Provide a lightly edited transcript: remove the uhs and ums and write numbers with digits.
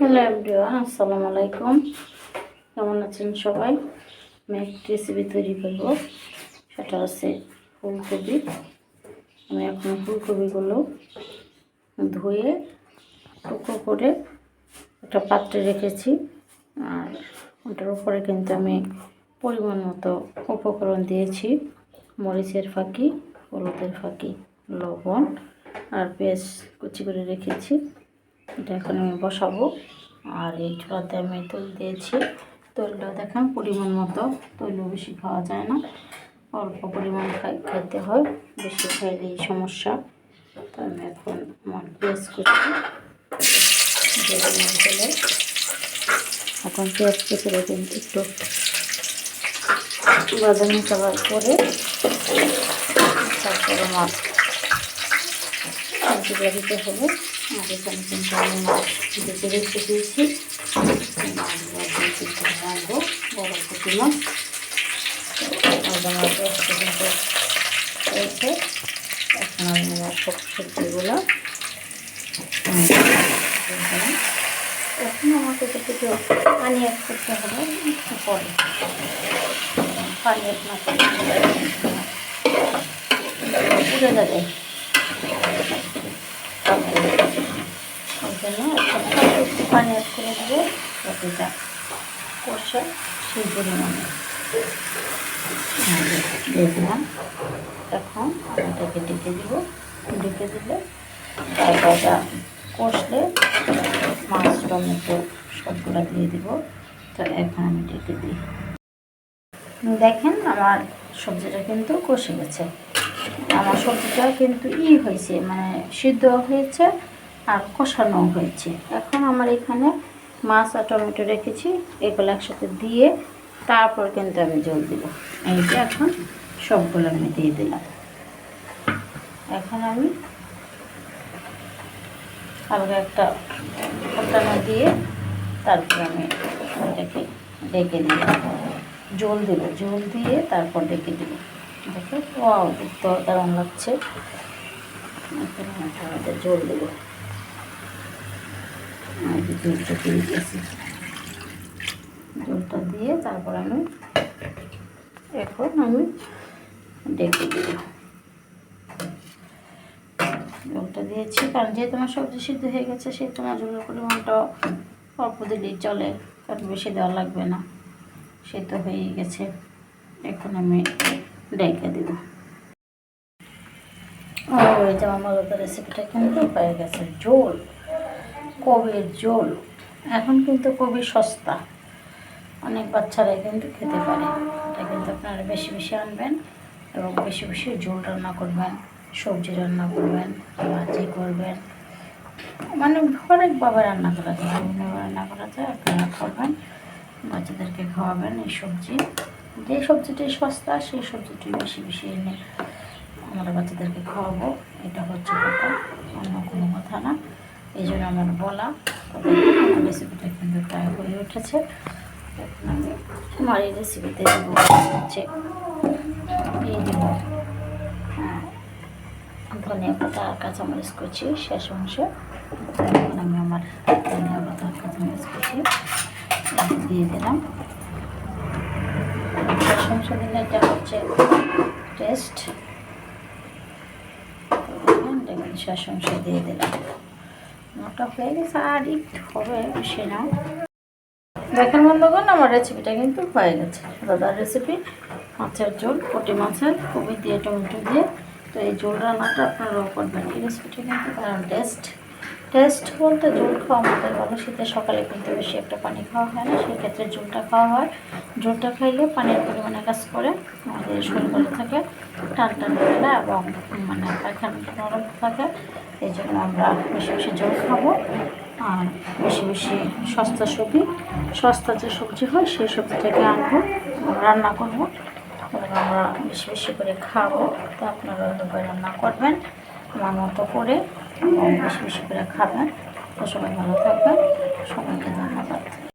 Hello everyone, আসসালামু আলাইকুম। কেমন আছেন সবাই? আমি একটা রেসিপি তৈরি করব, সেটা হচ্ছে ফুলকপি। আমি এখন ফুলকপিগুলো ধুয়ে টুকরো করে একটা পাত্রে রেখেছি। আর ওটার উপরে কিন্তু আমি পরিমাণ মতো উপকরণ দিয়েছি: মরিচের ফাঁকি, হলুদের ফাঁকি, লবণ আর পেঁয়াজ কুচি করে রেখেছি। এটা এখন আমি বসাবো। আর এই চুলাতে আমি তেল দিয়েছি। তেলটা দেখেন পরিমাণ মতো, তৈলও বেশি খাওয়া যায় না, অল্প পরিমাণ খাইতে হয়, বেশি খাইলে এই সমস্যা। তো আমি এখন আমার পেঁয়াজ কুচি তেলে এখন পেঁয়াজ কুচিটা কিন্তু একটু বাদামি কালার করে তারপরে মাছ সবজিটা দিতে হবে। আর এখানে কিন্তু আমি মাছ ভেজে রেখে দিয়েছি। মাছগুলো কিন্তু রাখবো, বড় পুঁটি মাছ। আমার পেঁয়াজটা কিন্তু হয়েছে। এখন আমি আমার সব সবজিগুলো এখন আমাকে কিছু পানি অ্যাড করতে হবে। পরে পানি অ্যাড না করলে পুড়ে যাবে। ওই জন্য একটু পানি অ্যাড করে দেবো, রুটিটা কষে সেই পরিমাণে দিয়ে দিলাম। এখন আমি এটাকে ডেকে দেবো। ডেকে দিলে তারপরটা কষলে মাছ টমেটো সবগুলো দিয়ে দিব। তো এখন আমি ডেকে দিই। দেখেন আমার সবজিটা কিন্তু কষে গেছে। আমার সবজিটা কিন্তু হয়েছে, মানে সিদ্ধ হয়েছে আর কষানো হয়েছে। এখন আমার এখানে মাছ আর টমেটো রেখেছি, এগুলো একসাথে দিয়ে তারপর কিন্তু আমি জল দিব। এই যে এখন সবগুলো আমি দিয়ে দিলাম। এখন আমি হালকা একটা ফোটানো দিয়ে তারপর আমি এটাকে ডেকে দিব। জল দেবো, জল দিয়ে তারপর ডেকে দেবো। দেখো ওয়াও, দেখতে দারুণ লাগছে। এখন আমি জল দেবো। জলটা দিয়ে দিয়েছি। জলটা দিয়ে তারপর আমি এখন ডেকে দেব। জলটা দিয়েছি কারণ যেহেতু আমার সবজি সিদ্ধ হয়ে গেছে, সেহেতু আমার জলের পরিমাণটা অল্প দিলেই চলে, কারণ বেশি দেওয়া লাগবে না, সিদ্ধ হয়ে গেছে। এখন আমি ডেকে দেব। ওই যে আমার রেসিপিটা কিন্তু হয়ে গেছে। ঝোল, কবির ঝোল। এখন কিন্তু কবি সস্তা, অনেক বাচ্চারাই কিন্তু খেতে পারে। এটা কিন্তু আপনারা বেশি বেশি আনবেন এবং বেশি বেশি ঝোল রান্না করবেন, সবজি রান্না করবেন, ভাজি করবেন, মানে অনেকভাবে রান্না করা যায়, বিভিন্নভাবে রান্না করা যায়। আপনারা করবেন, বাচ্চাদেরকে খাওয়াবেন। এই সবজি, যে সবজিটি সস্তা সেই সবজিটি বেশি বেশি এনে আমরা বাচ্চাদেরকে খাওয়াবো। এটা হচ্ছে কথা, অন্য কোনো কথা না। এই জন্য আমার বলা। আমার রেসিপিটা কিন্তু প্রায় হয়ে উঠেছে। এখন আমি আমার এই রেসিপিতে দেবো হচ্ছে দেবো ধনিয়া পাতা আর কাঁচামরিচ কুচি শেষ অংশে। এখন আমি আমার ধনিয়া পাতা আর কাঁচামরিচ কুচি দিয়ে দিলাম। শেষ অংশ দিলে এটা হচ্ছে টেস্ট। দেখুন শেষ অংশে দিয়ে দিলাম। মোটা হয়ে গেছে, আর একটু হবে, সে নাও। দেখেন বন্ধুগণ, আমার রেসিপিটা কিন্তু হয়ে গেছে। দাদার রেসিপি, মাছের ঝোল, পুঁটি মাছের, কবি দিয়ে, টমেটো দিয়ে। তো এই ঝোল রান্নাটা আপনারাও করবেন। এই রেসিপিটা কিন্তু কারণ টেস্ট বলতে ঝোল খাওয়া আমাদের ভালো। শীতের সকালে কিন্তু বেশি একটা পানি খাওয়া হয় না, সেক্ষেত্রে ঝোলটা খাওয়া হয়। ঝোলটা খাইলে পানির পরিমাণে কাজ করে, আমাদের শরীর ভালো থাকে, টান টান করে না এবং মানে পায়খানাটা নরম থাকে। এই জন্য আমরা বেশি বেশি ঝোল খাবো আর বেশি বেশি সস্তা যে সবজি হয় সেই সবজিটাকে আনবো, রান্না করবো এবং আমরা বেশি বেশি করে খাবো। তো আপনারা সবাই রান্না করবেন আমার মতো করে এবং বেশি বেশি করে খাবেন। তো সবাই ভালো থাকবেন, সবাইকে ধন্যবাদ।